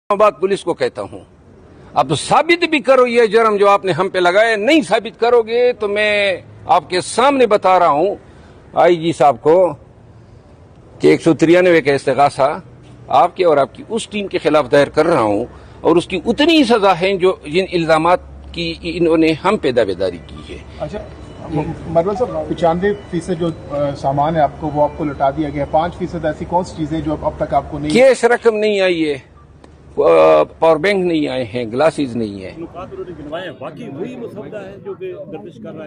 बात पुलिस को कहता हूं, आप तो साबित भी करो ये जुर्म जो आपने हम पे लगाया। नहीं साबित करोगे तो मैं आपके सामने बता रहा हूं आईजी साहब को कि 193 का इस्तिगासा आपके और आपकी उस टीम के खिलाफ दायर कर रहा हूं, और उसकी उतनी ही सजा है जो जिन इल्जामात की इन्होंने हम पे दावेदारी की है। अच्छा मरवल साहब, 95% जो सामान है आपको वो आपको लौटा दिया गया है। 5% ऐसी कौन सी चीजें जो अब तक आपको नहीं? कैश रकम नहीं आई है, पावर बैंक नहीं आए हैं, ग्लासेस नहीं है।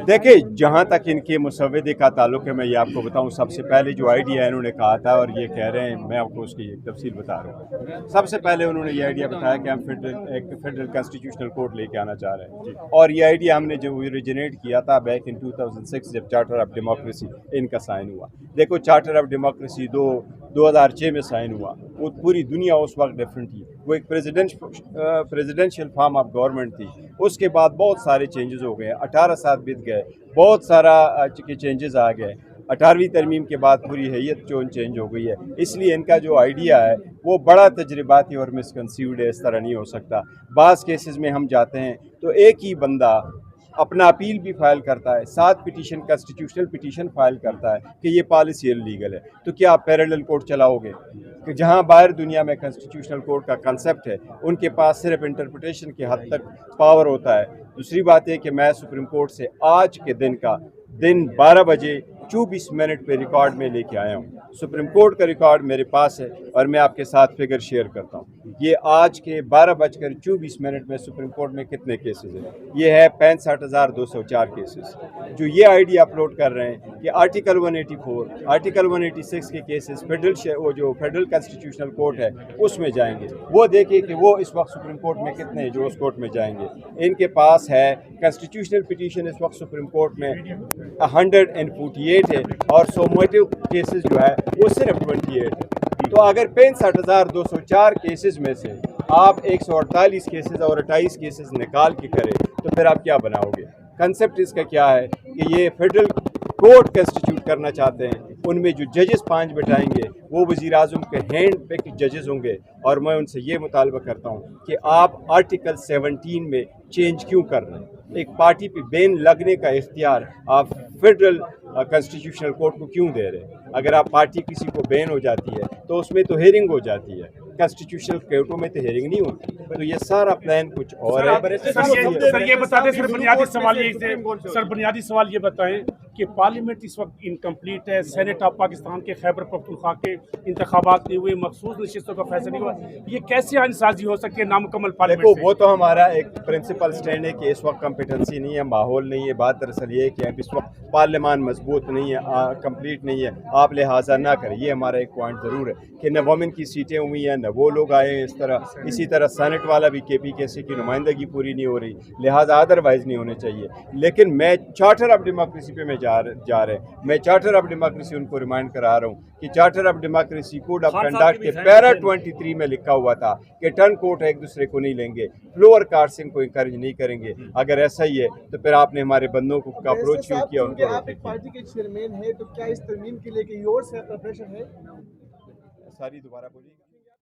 देखिए, जहाँ तक इनके मुसव्वदे का ताल्लुक है, मैं ये आपको बताऊँ, सबसे पहले जो आइडिया इन्होंने कहा था और ये कह रहे हैं, मैं आपको उसकी एक तफसील बता रहा हूँ। सबसे पहले उन्होंने ये आइडिया बताया कि हम फेडरल कॉन्स्टिट्यूशनल कोर्ट लेके आना चाह रहे हैं, और ये आइडिया हमने जो ओरिजिनेट किया था बैक इन 2006 जब चार्टर ऑफ डेमोक्रेसी इनका साइन हुआ। देखो, चार्टर ऑफ डेमोक्रेसी 2006 में साइन हुआ, वो पूरी दुनिया उस वक्त डिफरेंट थी, वो एक प्रेसिडेंशियल फॉर्म ऑफ गवर्नमेंट थी। उसके बाद बहुत सारे चेंजेस हो गए, 18 साल बीत गए, बहुत सारा के चेंजेस आ गए। 18वीं तरमीम के बाद पूरी हैयत चेंज हो गई है, इसलिए इनका जो आइडिया है वो बड़ा तजर्बाती और मिसकंसीव्ड है, इस तरह नहीं हो सकता। बाज़ केसेस में हम जाते हैं तो एक ही बंदा अपना अपील भी फाइल करता है, 7 पिटीशन कॉन्स्टिट्यूशनल पिटीशन फाइल करता है कि ये पॉलिसी इल्लीगल है। तो क्या आप पैरेलल कोर्ट चलाओगे? कि जहाँ बाहर दुनिया में कॉन्स्टिट्यूशनल कोर्ट का कंसेप्ट है, उनके पास सिर्फ इंटरप्रिटेशन के हद तक पावर होता है। दूसरी बात है कि मैं सुप्रीम कोर्ट से आज के दिन 12 बजे 24 मिनट पे रिकॉर्ड में लेके आया हूँ। सुप्रीम कोर्ट का रिकॉर्ड मेरे पास है और मैं आपके साथ फिगर शेयर करता हूँ। ये आज के 12:24 में सुप्रीम कोर्ट में कितने केसेस हैं? ये है 65,204 केसेस। जो ये आइडिया अपलोड कर रहे हैं कि आर्टिकल 184, आर्टिकल 186 के केसेस वो जो फेडरल कॉन्स्टिट्यूशनल कोर्ट है उसमें जाएंगे। वो देखिए कि वो इस वक्त सुप्रीम कोर्ट में कितने हैं जो उस कोर्ट में जाएंगे। इनके पास है कॉन्स्टिट्यूशनल पिटीशन इस वक्त सुप्रीम कोर्ट में 148 है, और सोमोटिव केसेस जो है वो सिर्फ 28 है। तो अगर 65,204 केसेस में से आप 148 केसेस और 28 केसेस निकाल के करें तो फिर आप क्या बनाओगे? कंसेप्ट इसका क्या है कि ये फेडरल कोर्ट कंस्टिट्यूट करना चाहते हैं। उनमें जो जजेस 5 बिठाएंगे वो वज़ीर आज़म के हैंड पिक्ड जजेस होंगे, और मैं उनसे ये मुतालबा करता हूँ कि आप आर्टिकल 17 में चेंज क्यों कर रहे हैं? एक पार्टी पे बैन लगने का इख्तियार आप फेडरल कॉन्स्टिट्यूशनल कोर्ट को क्यों दे रहे हैं? अगर आप पार्टी किसी को बैन हो जाती है तो उसमें तो हेयरिंग हो जाती है, कॉन्स्टिट्यूशनल कोर्टों में तो हेयरिंग नहीं होती। तो ये सारा प्लान कुछ और है। सर ये बता दें, सर बुनियादी सवाल ये बताएं कि पार्लियामेंट इस वक्त इनकम्प्लीट है, सेनेट ऑफ पाकिस्तान के खैबर पख्तूनख्वा के इंतखाबात नहीं हुए, मखसूस नशिस्तों का फैसला नहीं हुआ, ये कैसे आइनसाजी हो सकती है नामुकम्मल पार्लियामेंट? देखो, वो तो हमारा एक प्रिंसिपल स्टैंड है कि इस वक्त कम्पिटेंसी नहीं है, माहौल नहीं है। बात दरअसल ये है कि अब इस वक्त पार्लियामान मजबूत नहीं है, कंप्लीट नहीं है, आप लिहाजा ना करें। ये हमारा एक पॉइंट ज़रूर है कि न वोमेन की सीटें हुई हैं, न वो लोग आए हैं इसी तरह सेनेट वाला भी KPKC की नुमाइंदगी पूरी नहीं हो रही, लिहाजा अदरवाइज़ नहीं होने चाहिए। लेकिन मैं चार्टर ऑफ डेमोक्रेसी पे मैं जा रहे हैं, मैं चार्टर ऑफ डेमोक्रेसी उनको रिमाइंड करा रहा हूँ कि charter of democracy code of conduct के पैरा 23 में लिखा हुआ था कि टर्न कोर्ट एक दूसरे को नहीं लेंगे, फ्लोर कार्सिंग को इंकरेज नहीं करेंगे। अगर ऐसा ही है तो फिर आपने हमारे बंदों को अप्रोच क्यों किया? उनको आप एक पार्टी के चेयरमैन है, तो क्या इस तरमीम के लिए योर से प्रेशर है? सारी दोबारा बोलिए।